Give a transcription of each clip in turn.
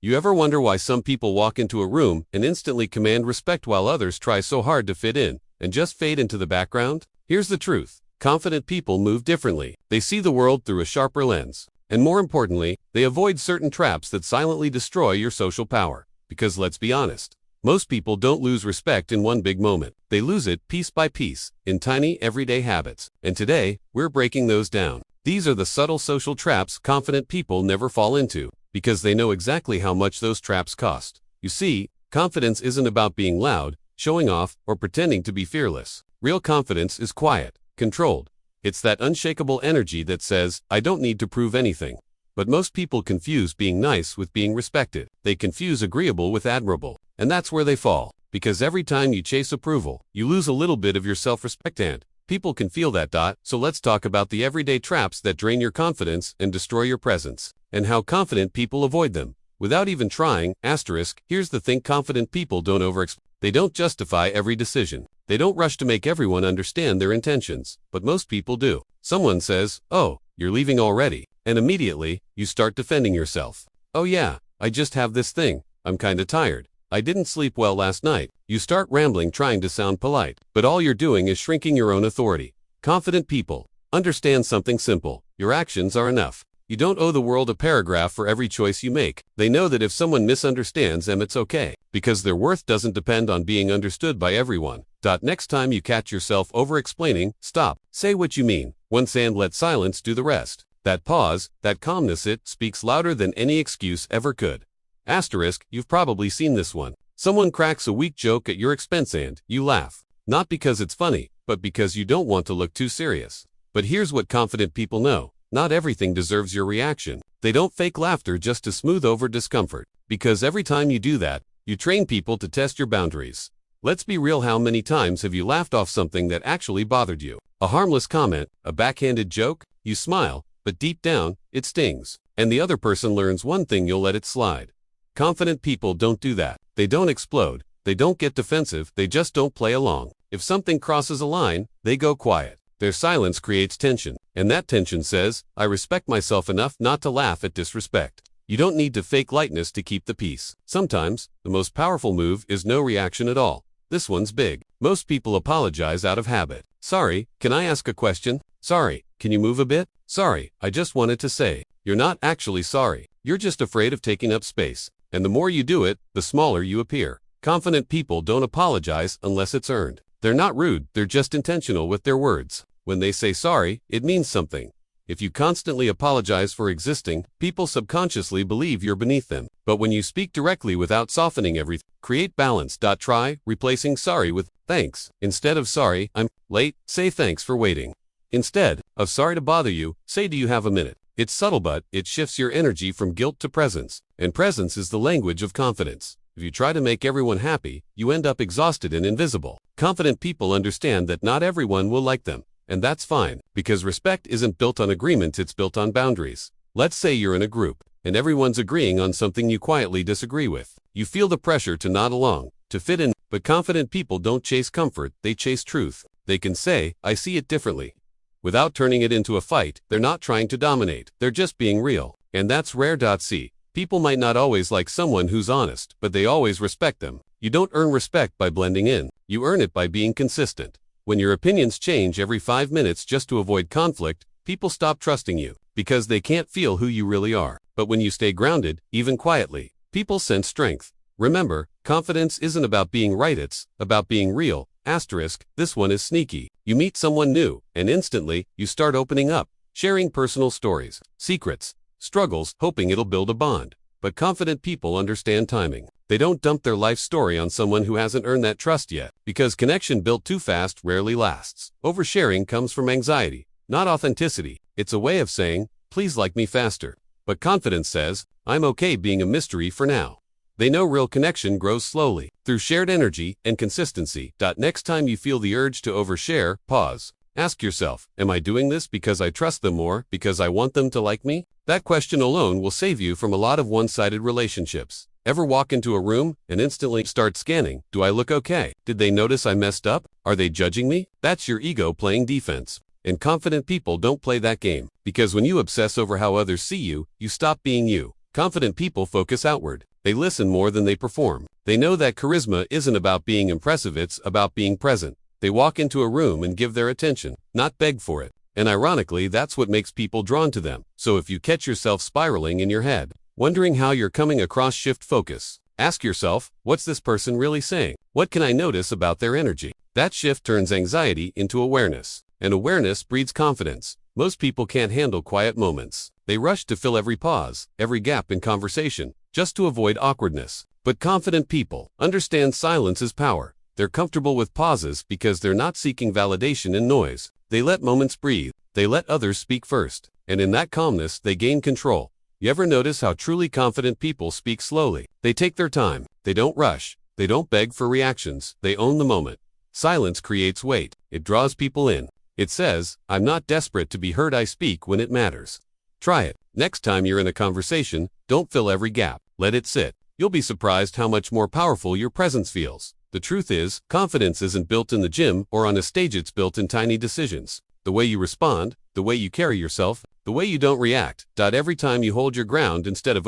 You ever wonder why some people walk into a room and instantly command respect while others try so hard to fit in and just fade into the background? Here's the truth. Confident people move differently. They see the world through a sharper lens. And more importantly, they avoid certain traps that silently destroy your social power. Because let's be honest, most people don't lose respect in one big moment. They lose it piece by piece, in tiny, everyday habits. And today, we're breaking those down. These are the subtle social traps confident people never fall into, because they know exactly how much those traps cost. You see, confidence isn't about being loud, showing off, or pretending to be fearless. Real confidence is quiet, controlled. It's that unshakable energy that says, I don't need to prove anything. But most people confuse being nice with being respected. They confuse agreeable with admirable. And that's where they fall. Because every time you chase approval, you lose a little bit of your self-respect, and people can feel that. So let's talk about the everyday traps that drain your confidence and destroy your presence, and how confident people avoid them without even trying. Here's the thing: confident people don't overexplain. They don't justify every decision. They don't rush to make everyone understand their intentions, but most people do. Someone says, "Oh, you're leaving already," and immediately, you start defending yourself. "Oh yeah, I just have this thing. I'm kinda tired. I didn't sleep well last night." You start rambling trying to sound polite, but all you're doing is shrinking your own authority. Confident people understand something simple: your actions are enough. You don't owe the world a paragraph for every choice you make. They know that if someone misunderstands them, it's okay, because their worth doesn't depend on being understood by everyone. Next time you catch yourself over-explaining, stop, say what you mean once, and let silence do the rest. That pause, that calmness, it speaks louder than any excuse ever could. You've probably seen this one. Someone cracks a weak joke at your expense and you laugh. Not because it's funny, but because you don't want to look too serious. But here's what confident people know: not everything deserves your reaction. They don't fake laughter just to smooth over discomfort, because every time you do that, you train people to test your boundaries. Let's be real: how many times have you laughed off something that actually bothered you? A harmless comment, a backhanded joke? You smile, but deep down, it stings. And the other person learns one thing: you'll let it slide. Confident people don't do that. They don't explode. They don't get defensive. They just don't play along. If something crosses a line, they go quiet. Their silence creates tension, and that tension says, I respect myself enough not to laugh at disrespect. You don't need to fake lightness to keep the peace. Sometimes, the most powerful move is no reaction at all. This one's big. Most people apologize out of habit. "Sorry, can I ask a question? Sorry, can you move a bit? Sorry, I just wanted to say." You're not actually sorry. You're just afraid of taking up space. And the more you do it, the smaller you appear. Confident people don't apologize unless it's earned. They're not rude, they're just intentional with their words. When they say sorry, it means something. If you constantly apologize for existing, people subconsciously believe you're beneath them. But when you speak directly without softening everything, create balance. Try replacing sorry with thanks. Instead of "Sorry, I'm late," say "Thanks for waiting." Instead of "Sorry to bother you," say "Do you have a minute?" It's subtle, but it shifts your energy from guilt to presence. And presence is the language of confidence. If you try to make everyone happy, you end up exhausted and invisible. Confident people understand that not everyone will like them. And that's fine, because respect isn't built on agreement, it's built on boundaries. Let's say you're in a group, and everyone's agreeing on something you quietly disagree with. You feel the pressure to nod along, to fit in, but confident people don't chase comfort, they chase truth. They can say, "I see it differently," without turning it into a fight. They're not trying to dominate, they're just being real. And that's rare. People might not always like someone who's honest, but they always respect them. You don't earn respect by blending in, you earn it by being consistent. When your opinions change every 5 minutes just to avoid conflict, people stop trusting you, because they can't feel who you really are. But when you stay grounded, even quietly, people sense strength. Remember, confidence isn't about being right, it's about being real. This one is sneaky. You meet someone new, and instantly, you start opening up, sharing personal stories, secrets, struggles, hoping it'll build a bond. But confident people understand timing. They don't dump their life story on someone who hasn't earned that trust yet, because connection built too fast rarely lasts. Oversharing comes from anxiety, not authenticity. It's a way of saying, "Please like me faster." But confidence says, "I'm okay being a mystery for now." They know real connection grows slowly, through shared energy and consistency. Next time you feel the urge to overshare, pause. Ask yourself, am I doing this because I trust them or because I want them to like me? That question alone will save you from a lot of one-sided relationships. Ever walk into a room and instantly start scanning? Do I look okay? Did they notice I messed up? Are they judging me? That's your ego playing defense. And confident people don't play that game, because when you obsess over how others see you, you stop being you. Confident people focus outward. They listen more than they perform. They know that charisma isn't about being impressive, it's about being present. They walk into a room and give their attention, not beg for it. And ironically, that's what makes people drawn to them. So if you catch yourself spiraling in your head, wondering how you're coming across, shift focus. Ask yourself, what's this person really saying? What can I notice about their energy? That shift turns anxiety into awareness. And awareness breeds confidence. Most people can't handle quiet moments. They rush to fill every pause, every gap in conversation, just to avoid awkwardness. But confident people understand silence is power. They're comfortable with pauses because they're not seeking validation in noise. They let moments breathe. They let others speak first. And in that calmness, they gain control. You ever notice how truly confident people speak slowly? They take their time. They don't rush. They don't beg for reactions. They own the moment. Silence creates weight. It draws people in. It says, I'm not desperate to be heard, I speak when it matters. Try it. Next time you're in a conversation, don't fill every gap. Let it sit. You'll be surprised how much more powerful your presence feels. The truth is, confidence isn't built in the gym or on a stage, it's built in tiny decisions. The way you respond, the way you carry yourself, the way you don't react. Every time you hold your ground instead of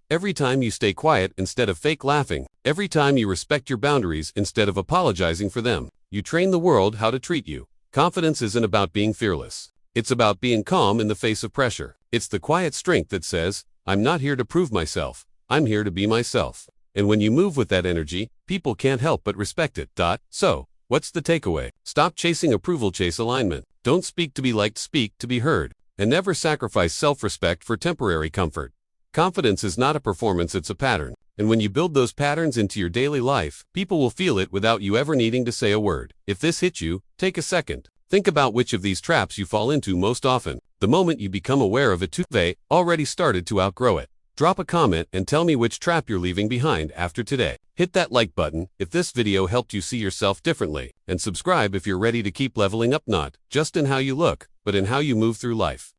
every time you stay quiet instead of fake laughing, every time you respect your boundaries instead of apologizing for them, you train the world how to treat you. Confidence isn't about being fearless. It's about being calm in the face of pressure. It's the quiet strength that says, I'm not here to prove myself. I'm here to be myself. And when you move with that energy, people can't help but respect it. So, what's the takeaway? Stop chasing approval, chase alignment. Don't speak to be liked, speak to be heard. And never sacrifice self-respect for temporary comfort. Confidence is not a performance, it's a pattern. And when you build those patterns into your daily life, people will feel it without you ever needing to say a word. If this hit you, take a second. Think about which of these traps you fall into most often. The moment you become aware of it, they already started to outgrow it. Drop a comment and tell me which trap you're leaving behind after today. Hit that like button if this video helped you see yourself differently, and subscribe if you're ready to keep leveling up, not just in how you look, but in how you move through life.